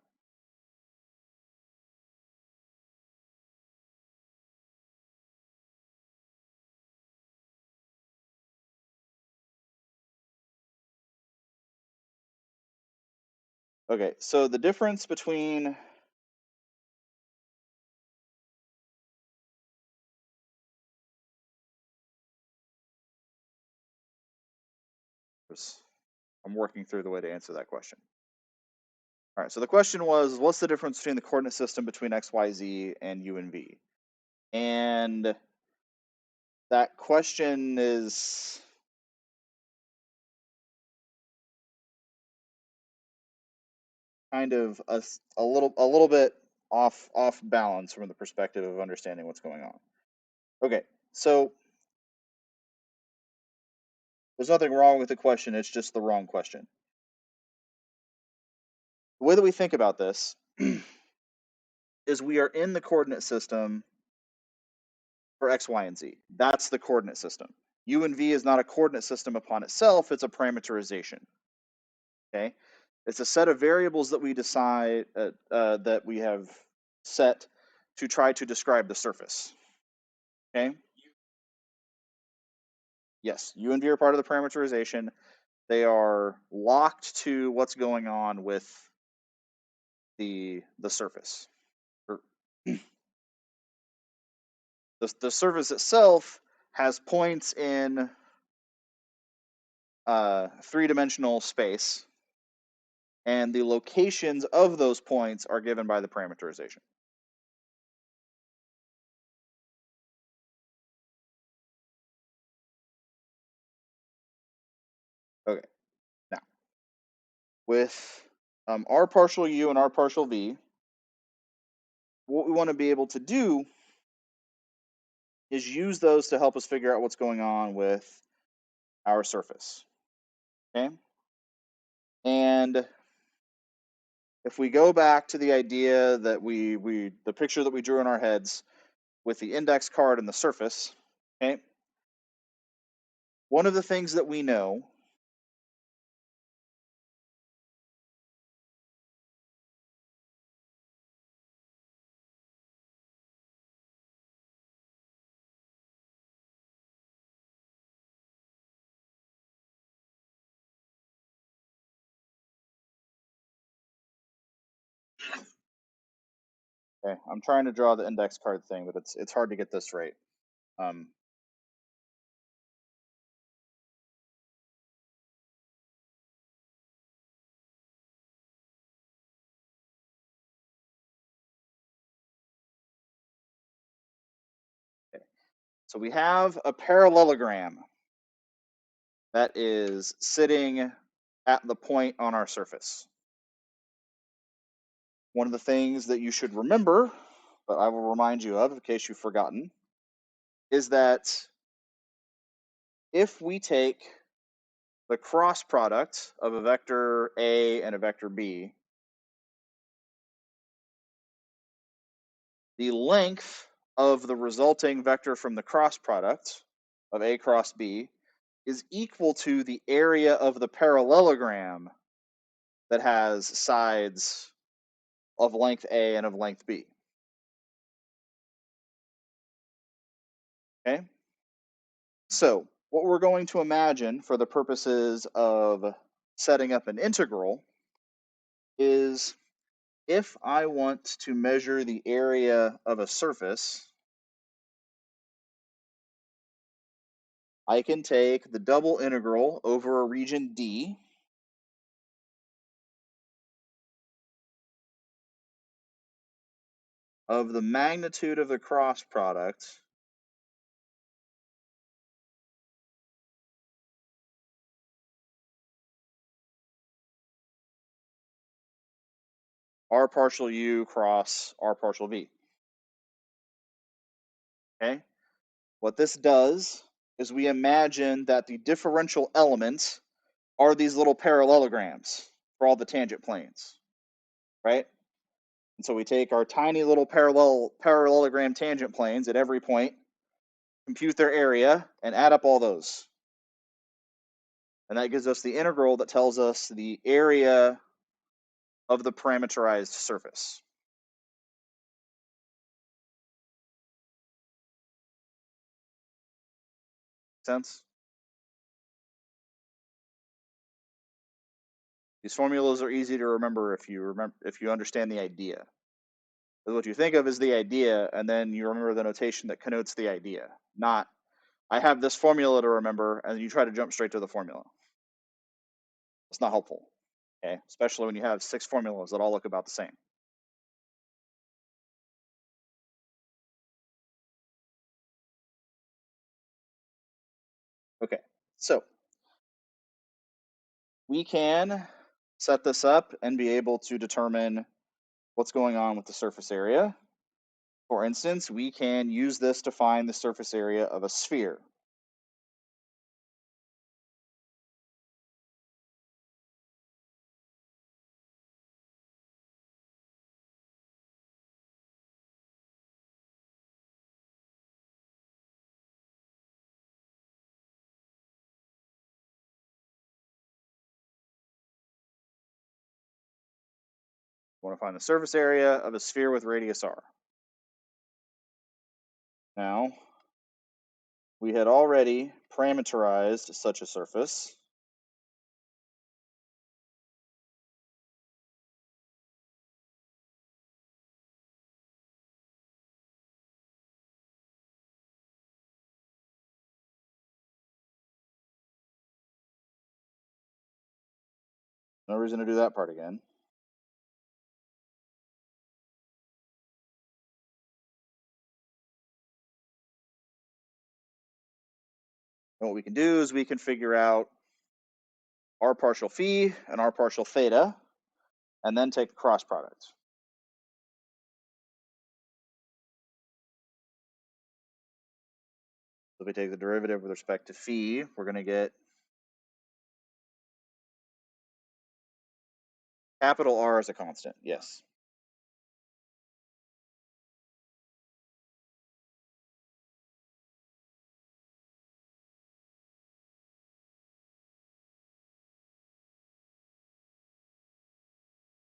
Okay, so the difference between I'm working through the way to answer that question. All right, so the question was, what's the difference between the coordinate system between x, y, z, and u and v? And that question is kind of a little bit off balance from the perspective of understanding what's going on. Okay, so there's nothing wrong with the question, it's just the wrong question. The way that we think about this is we are in the coordinate system for x, y, and z. That's the coordinate system. U and v is not a coordinate system upon itself, it's a parameterization. Okay, it's a set of variables that we decide that we have set to try to describe the surface. Okay. Yes, U and v are part of the parameterization. They are locked to what's going on with the surface. The surface itself has points in three-dimensional space, and the locations of those points are given by the parameterization. Okay, now with r partial u and r partial v, what we want to be able to do is use those to help us figure out what's going on with our surface. Okay, and if we go back to the idea that the picture that we drew in our heads with the index card and the surface, okay, one of the things that we know okay, I'm trying to draw the index card thing, but it's hard to get this right. Okay. So we have a parallelogram that is sitting at the point on our surface. One of the things that you should remember, but I will remind you of in case you've forgotten, is that if we take the cross product of a vector A and a vector B, the length of the resulting vector from the cross product of A cross B is equal to the area of the parallelogram that has sides of length A and of length B. Okay? So what we're going to imagine for the purposes of setting up an integral is if I want to measure the area of a surface, I can take the double integral over a region D of the magnitude of the cross product R partial U cross R partial V. Okay? What this does is we imagine that the differential elements are these little parallelograms for all the tangent planes, right? And so we take our tiny little parallelogram tangent planes at every point, compute their area, and add up all those. And that gives us the integral that tells us the area of the parameterized surface. Sense? These formulas are easy to remember if you understand the idea. What you think of is the idea, and then you remember the notation that connotes the idea. Not, I have this formula to remember, and you try to jump straight to the formula. It's not helpful, okay? Especially when you have 6 formulas that all look about the same. Okay, so we can set this up and be able to determine what's going on with the surface area. For instance, we can use this to find the surface area of a sphere. We want to find the surface area of a sphere with radius r. Now, we had already parameterized such a surface. No reason to do that part again. And what we can do is we can figure out r partial phi and r partial theta, and then take the cross product. So if we take the derivative with respect to phi, we're going to get capital R as a constant, yes.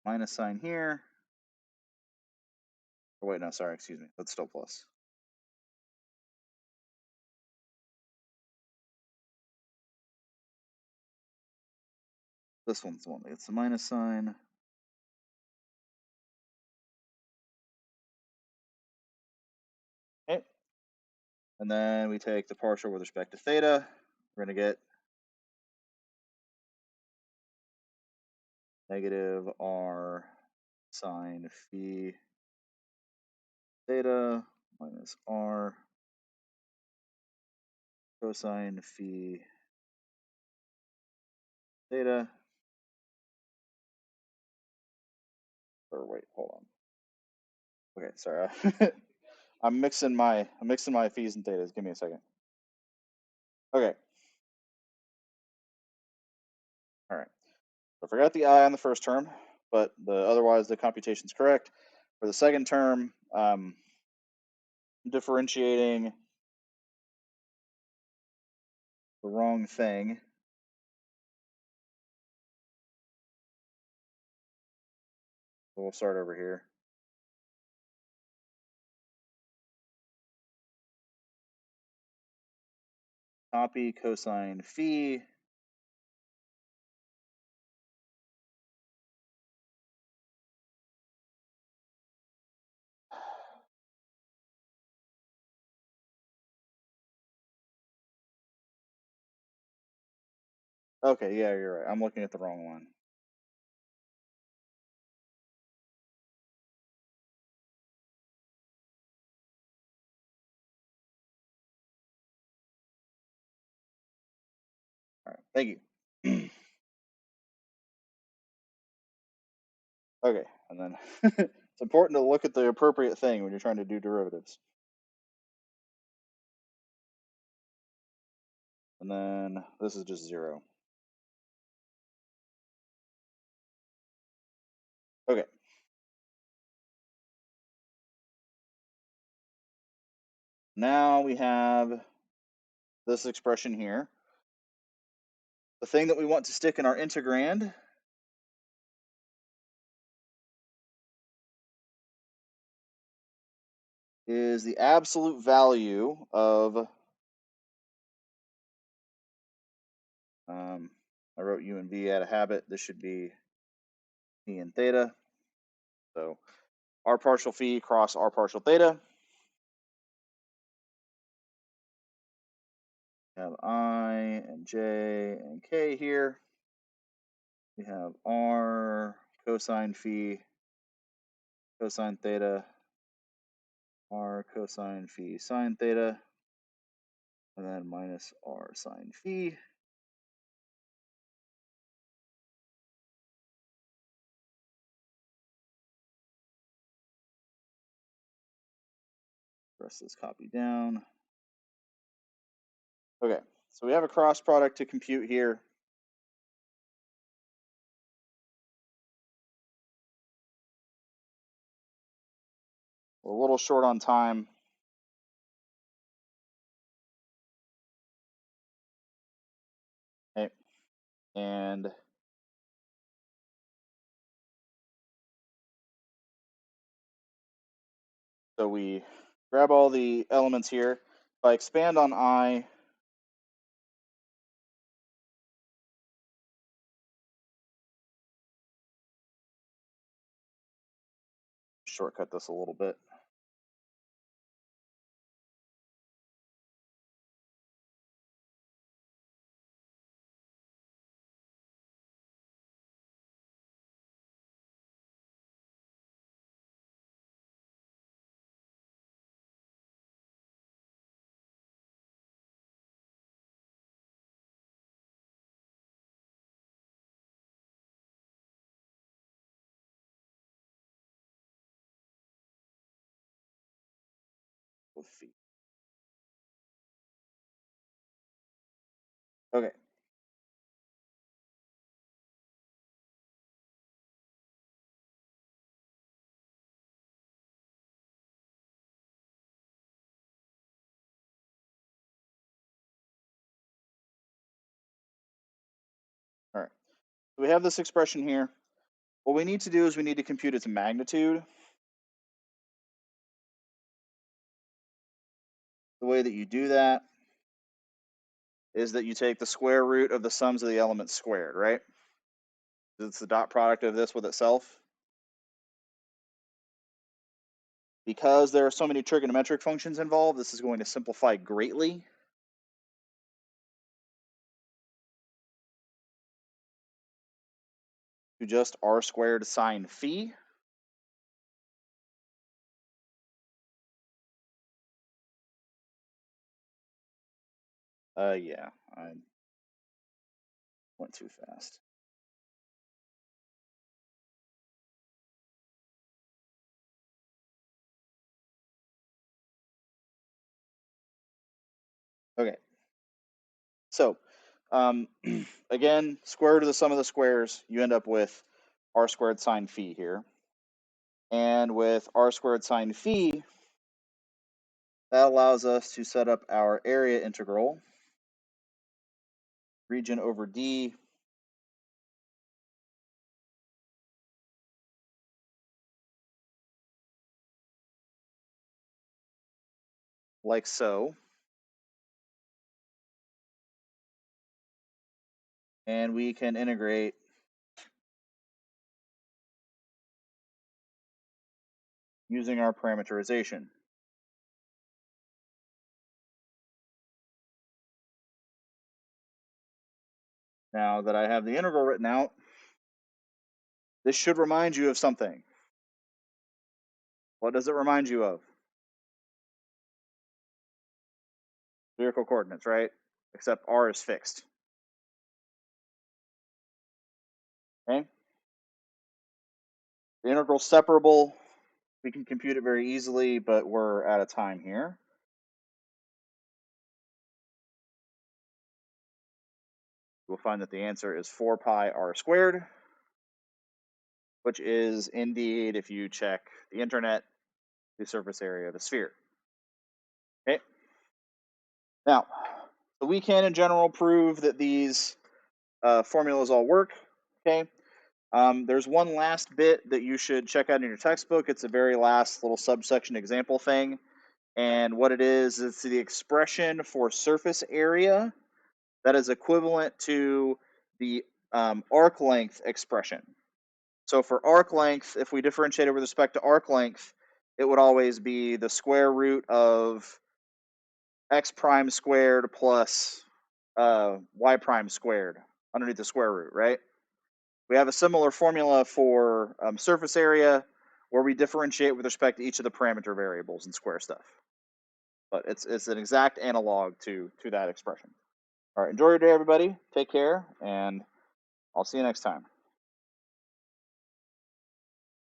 Minus sign here. Oh, wait, no, sorry, excuse me. That's still plus. This one's the one that gets the minus sign. Okay. And then we take the partial with respect to theta. We're going to get negative r sine phi theta minus r cosine phi theta. Or wait, hold on. Okay, sorry. I'm mixing my phis and thetas. Give me a second. Okay. All right. So forgot the I on the first term, but otherwise the computation's correct. For the second term, differentiating the wrong thing. So we'll start over here. Copy cosine phi. Okay, yeah, you're right. I'm looking at the wrong one. All right, thank you. Okay, and then it's important to look at the appropriate thing when you're trying to do derivatives. And then this is just 0. Okay. Now we have this expression here. The thing that we want to stick in our integrand is the absolute value of, I wrote u and v out of habit. This should be p and theta. So r partial phi cross r partial theta. We have I and j and k here. We have r cosine phi cosine theta, r cosine phi sine theta, and then minus r sine phi. press this copy down. Okay, so we have a cross product to compute here. We're a little short on time. Okay, and so we grab all the elements here. If I expand on I, shortcut this a little bit. With feet. Okay. All right. So we have this expression here. What we need to do is we need to compute its magnitude. The way that you do that is that you take the square root of the sums of the elements squared, right? It's the dot product of this with itself. Because there are so many trigonometric functions involved, this is going to simplify greatly. To just r squared sine phi. Yeah, I went too fast. Okay. So, again, square root of the sum of the squares, you end up with r squared sine phi here. And with r squared sine phi, that allows us to set up our area integral, region over D, like so. And we can integrate using our parameterization. Now that I have the integral written out, this should remind you of something. What does it remind you of? Spherical coordinates, right? Except r is fixed. Okay? The integral's separable. We can compute it very easily, but we're out of time here. We'll find that the answer is 4 pi r squared, which is indeed, if you check the internet, the surface area of the sphere. Okay. Now, so we can in general prove that these formulas all work. Okay. There's one last bit that you should check out in your textbook. It's a very last little subsection example thing. And what it is, it's the expression for surface area that is equivalent to the arc length expression. So for arc length, if we differentiate it with respect to arc length, it would always be the square root of x prime squared plus y prime squared underneath the square root, right? We have a similar formula for surface area where we differentiate with respect to each of the parameter variables and square stuff. But it's an exact analog to that expression. All right, enjoy your day, everybody. Take care, and I'll see you next time.